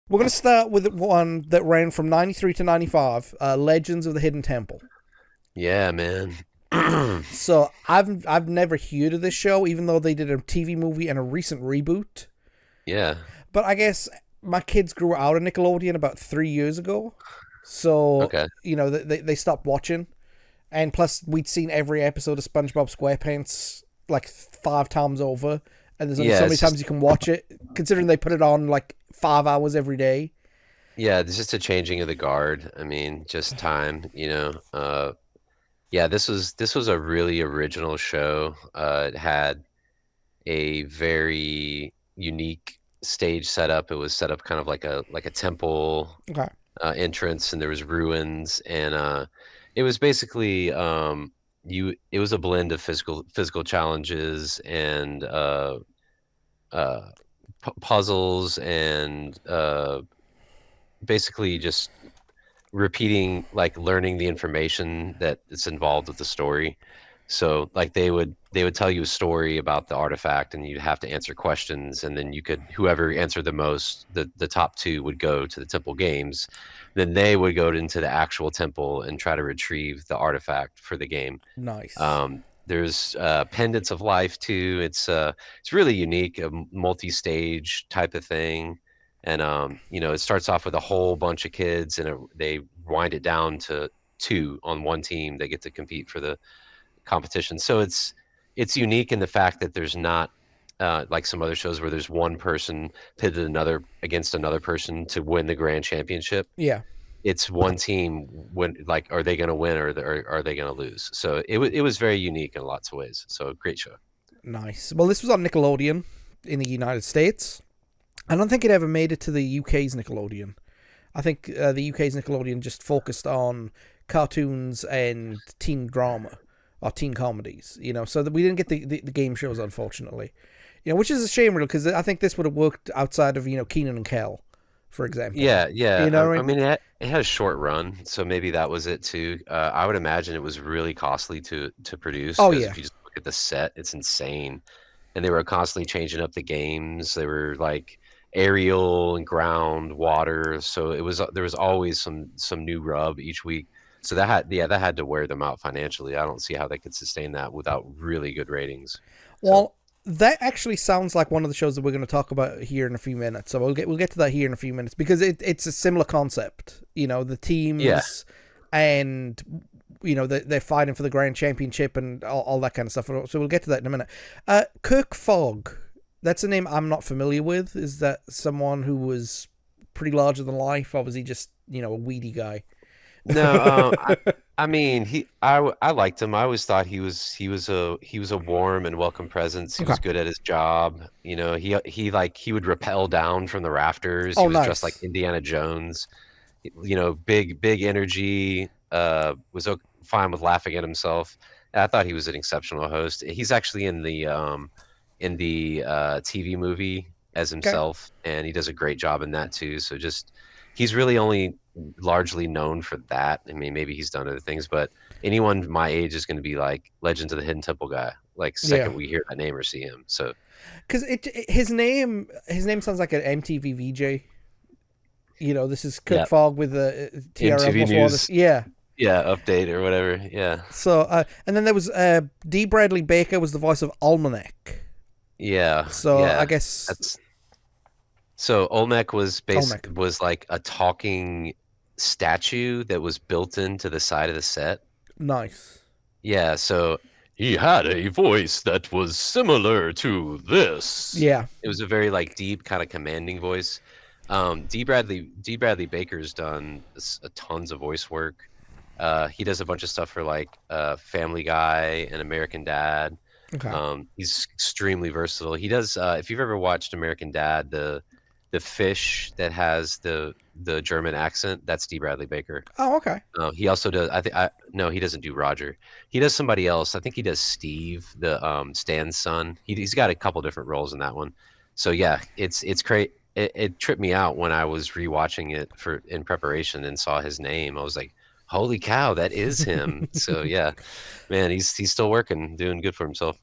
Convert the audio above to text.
We're going to start with one that ran from 93 to 95, Legends of the Hidden Temple. Yeah, man. So I've never heard of this show, even though they did a TV movie and a recent reboot. Yeah. But I guess my kids grew out of Nickelodeon about 3 years ago. So, Okay. they stopped watching. And plus, we'd seen every episode of SpongeBob SquarePants like 5 times over. And there's only Yeah, so many it's just times you can watch it, considering they put it on like 5 hours every day. yeah, it's just a changing of the guard. I mean, just time. Yeah, this was a really original show. It had a very unique stage setup. It was set up kind of like a temple Okay. entrance, and there was ruins, and it was basically it was a blend of physical challenges and uh puzzles and basically just repeating, like learning the information that is involved with the story. So like they would tell you a story about the artifact, and you'd have to answer questions, and then you could, whoever answered the most, the top two would go to the temple games. Then they would go into the actual temple and try to retrieve the artifact for the game. Nice. There's pendants of life too. It's really unique, a multi-stage type of thing. And it starts off with a whole bunch of kids, and they wind it down to two on one team. They get to compete for the competition. So it's unique in the fact that there's not like some other shows where there's one person pitted another against another person to win the grand championship. Yeah. It's one team. When, like, are they going to win, or are they going to lose? So it was very unique in lots of ways. So great show. Nice. Well, this was on Nickelodeon in the United States. I don't think it ever made it to the UK's Nickelodeon. I think the UK's Nickelodeon just focused on cartoons and teen drama or teen comedies, so that we didn't get the game shows, unfortunately. Which is a shame, really, because I think this would have worked outside of, Keenan and Kel, for example. Yeah, yeah. You know what I I mean? mean, it had a short run, so maybe that was it too. I would imagine it was really costly to produce, Oh, because yeah. if you just look at the set, it's insane. And they were constantly changing up the games. They were like aerial and ground, water, so there was always some new rub each week. So that had to wear them out financially. I don't see how they could sustain that without really good ratings. So Well, that actually sounds like one of the shows that we're going to talk about here in a few minutes. So we'll get to that here in a few minutes, because it's a similar concept. The yeah, teams, and they're fighting for the grand championship and all that kind of stuff. So we'll get to that in a minute. Kirk Fogg. That's a name I'm not familiar with. Is that someone who was pretty larger than life, or was he just a weedy guy? no, I mean, I liked him. I always thought he was a warm and welcome presence. He Okay. was good at his job. He would rappel down from the rafters. He Oh, was dressed like nice. Indiana Jones. Big energy. Was fine with laughing at himself. I thought he was an exceptional host. He's actually in the TV movie as Okay. himself, and he does a great job in that too. So just he's really only largely known for that. I mean, maybe he's done other things, but anyone my age is going to be like Legends of the Hidden Temple guy. Like Yeah. second we hear that name or see him. So Because his name sounds like an MTV VJ. This is Kirk yeah, Fogg with the TRL MTV before this. News, Yeah. yeah, update or whatever. Yeah, So, and then there was D. Bradley Baker was the voice of Almanac. yeah, So I yeah. guess That's so Olmec Almanac. was like a talking statue that was built into the side of the set. Nice. Yeah, so he had a voice that was similar to this. Yeah. It was a very like deep, kind of commanding voice. D. Bradley Baker's done tons of voice work. He does a bunch of stuff for like Family Guy and American Dad. Okay. He's extremely versatile. He does. If you've ever watched American Dad, the fish that has the German accent, that's D. Bradley Baker. Oh, okay. He also does. I think. No, he doesn't do Roger. He does somebody else. I think he does Steve, the Stan's son. He's got a couple different roles in that one. So yeah, it's great. It tripped me out when I was rewatching it for in preparation and saw his name. I was like, "Holy cow, that is him!" So yeah, man, he's still working, doing good for himself.